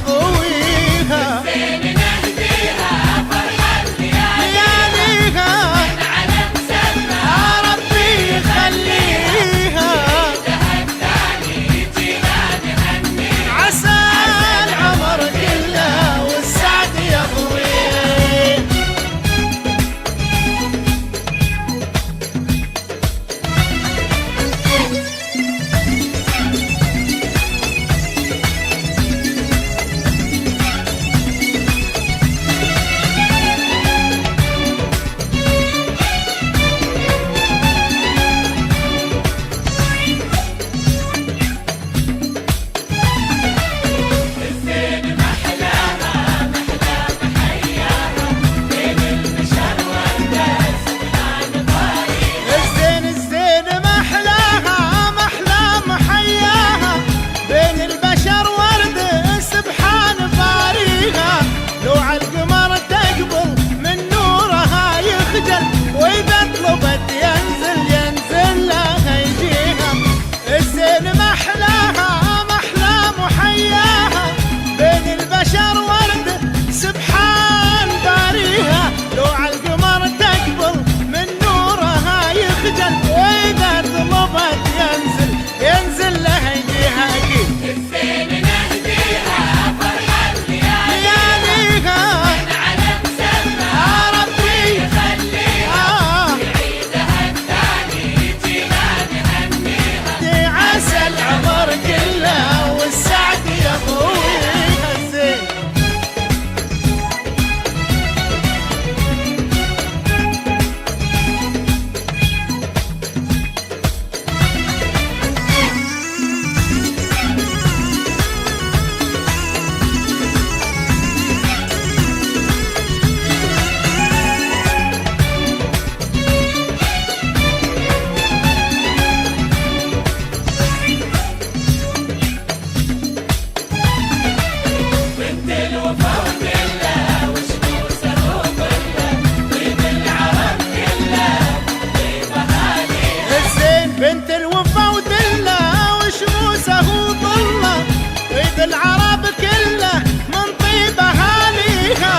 يضويها. الزين نهديها فرحة لياليها من على مسمى يا ربي يخليها. عيدها الثاني جينا نهنيها. عسى العمر كله والسعد يضويه. الزين محلاها محلا محياها بين البشر والناس سبحان باريها. الزين محلاها محلى محياها بين البشر ورد سبحان باريها. لو عالقمر تقبل من نورها يخجل واذا طلبت ينزل لها يجيها. الزين محلاها محلى محياها بين البشر ورد سبحان باريها. لو عالقمر تقبل من نورها يخجل واذا طلبت ينزل لها يجيها اكيد. الزين نهديها فرحة لياليها من على مسمى يا ربي يخليها. عيدها الثاني جينا نهنيها. دي عسى العمر كله والسعد يضويها. الزين بنت الوفا وكلها وشموسها وكلها طيب العرب كلها طيب اهاليها. الزين بنت الوفا ودله وشموسه وطله طيب العرب كله من طيب اهاليها.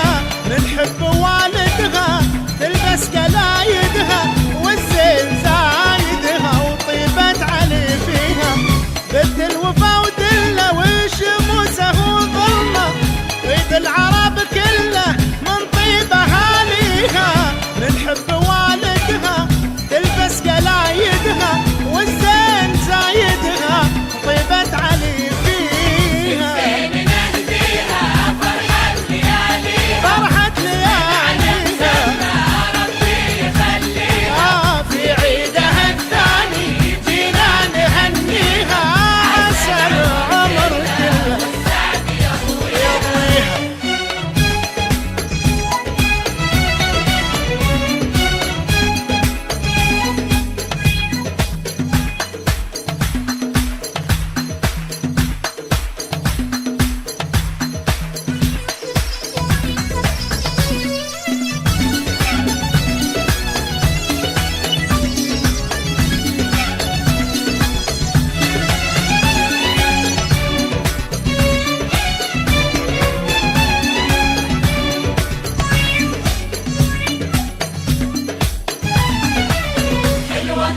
من حب والدها تلبس قلايدها والزين زايدها وطيبت علي فيها. بنت الوفا ودله وشموسه وطله طيب العرب كله من طيب اهاليها. من حب والدها تلبس قلايدها والزين زايدها طيبت علي فيها. الزين نهديها فرحة لياليها. فرحة لياليها ربي يخليها. في عيدها الثاني جينا نهنيها. عسى العمر كله السعد يضويها. يضويها. حلوة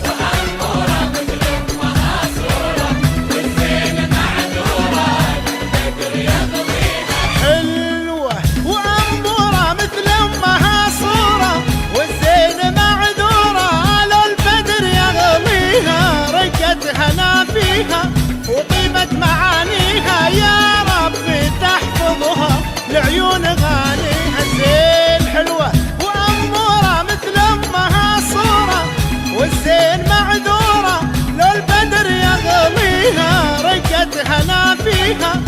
وأمورة مثل أمها صورة والزين معذورة البدر يضويها. حلوة وأمورة مثل أمها صورة والزين معذورة لو البدر يغليها. رقت هنا فيها وطيبت معانيها يا ربي تحفظها لعيون غانيها. الزين حلوة وأمورة مثل أمها صورة والزين معذورة لو البدر يغليها. رقت هنا فيها